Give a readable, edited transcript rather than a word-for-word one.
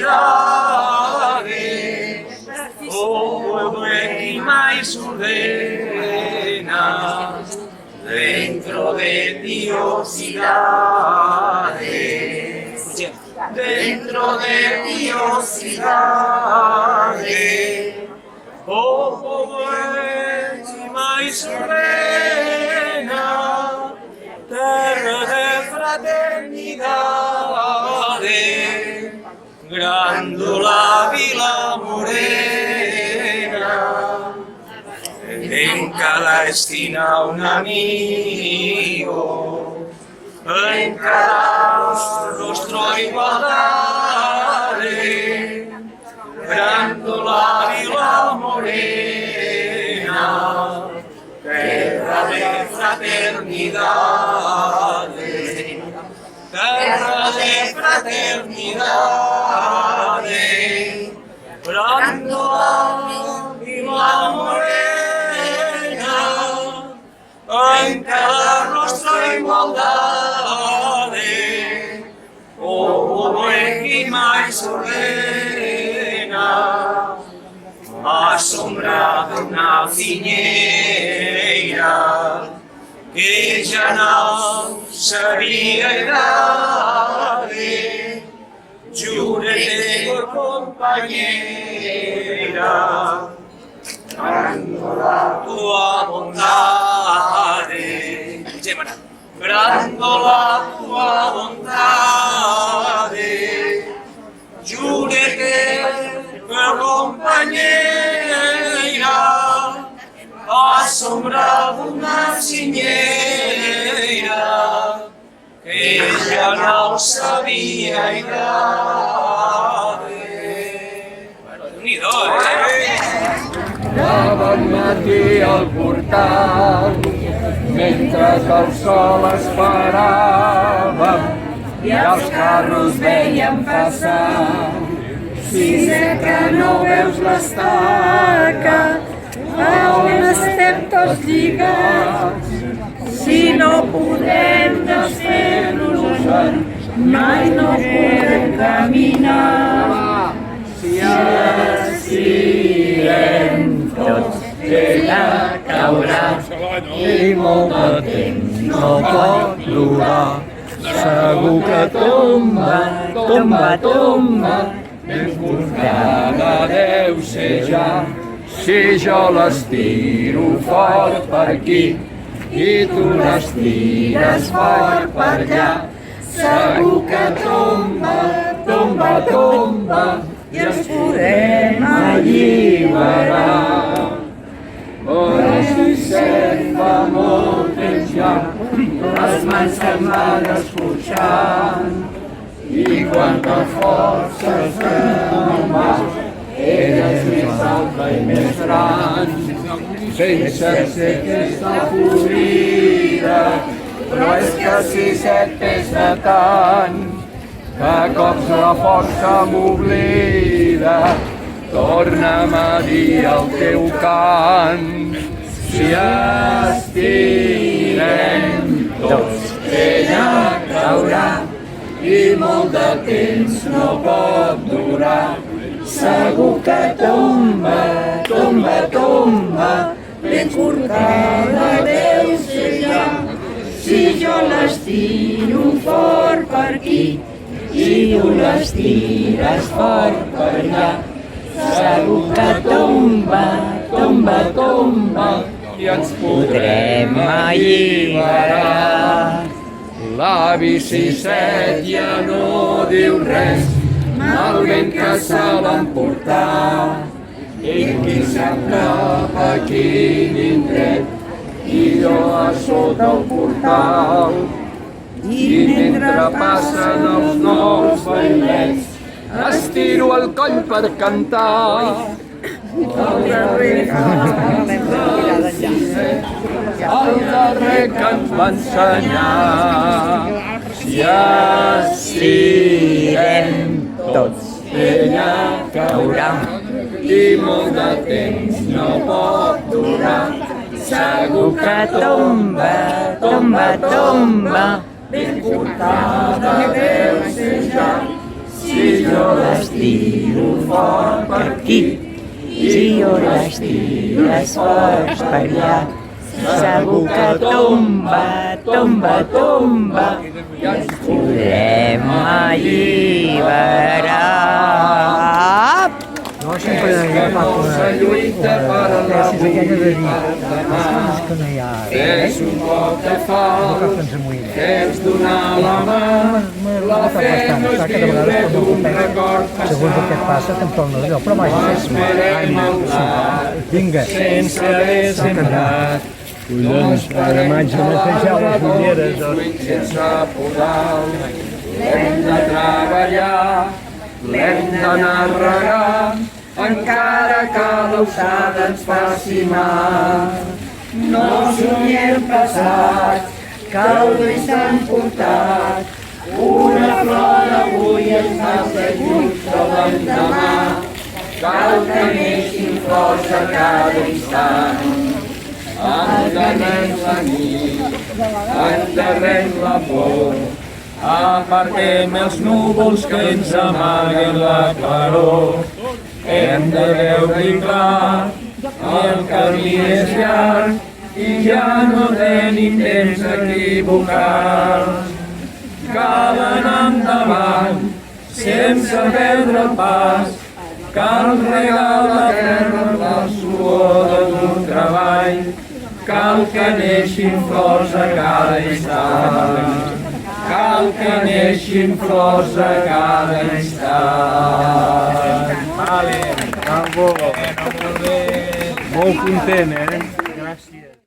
ciudades, pueblo que más ordena, dentro de diosidades, dentro de diosidades, pueblo que más ordena, terra de fraternidades, grándola Vila Morena, en cada esquina un amigo, en cada rostro igualdad, grándola Vila Morena, terra de fraternidades, terra de fraternidades, grándola Vila Morena, en cada rostro igualdad, oh buen y más ordena, asombrada una ciñera, que ya no sabía edad, júrete por compañera, grándola tua bondad, grándola tua bondad, júrete por compañera, asombrada una ciñera, que ya no sabía edad. Unido, Anàvem matí al portal, mentre que el sol esperàvem i els carros veiem passar. Si sé que no veus l'estaca, a on estem tots lligats? Si no podem desfer-nos-en, mai no podem caminar. Si estirem tots, ella caurà i molt de temps no pot durar. Segur que tomba, tomba, tomba, ben portada deu ser ja. Si jo l'estiro fort per aquí i tu l'estires fort per allà, segur que tomba, tomba, tomba, i ens podem alliberar. Però si sent fa molt temps ja, les mans se'n van escorxant, i quanta força es mà, ella és més alta i més gran, sense ser aquesta florida, però és que si set pesa tant, que a cops la força m'oblida. Torna'm a dir el teu cant. Si estirem tots, ella caurà i molt de temps no pot durar. Segur que tomba, tomba, tomba, ben cortada deu ser ja. Si jo l'estiro fort per aquí i tu l'estires fort per allà, segur que tomba, tomba, tomba, i ens podrem alliberar. L'avi Sisset ja no diu res, el vent que se l'emportar. Ell qui sap cap a quin indret, i jo a sota el portal. I mentre passen els nous vailets, estiro el coll per cantar. El darrer que ens va ensenyar. Si estirem tots, ella caurà i molt de temps no pot durar. Segur que tomba, tomba, tomba, ben portada deu ser ja. Si si jo les tiro fort per aquí, si jo les tires fort per allà, segur que tomba, tomba, tomba, i ens podrem alliberar. No, sempre hi ha Nostra lluita per la aquella de dir, demà. que no hi ha... És un poc de foc, que ens donar la mà, la fe no és viure d'un record Segons el que et passa, te'n torna d'allò, però mai esperem el blat, Vinga. sense haver sembrat. Collons, ara maig de netejar les ulleres. Sense podar, l'hem de treballar, l'hem d'anar a regar, encara que l'alçada ens faci mal. No somiem passat, que el vent s'ha emportat, una flor avui ens fa ser junts de l'endemà. Cal que neixin flors a cada instant. Enterrem la nit, enterrem la por, apartem els núvols que ens amaguen la claror. Hem de veure clar, el camí és llarg i ja no tenim temps d'equivocar. Cal anar endavant, sense perdre el pas, cal regar la terra amb la suor de dur treball, cal que neixin flors a cada instant, cal que neixin flors a cada instant. Bravo. Molt content, eh? Gràcies.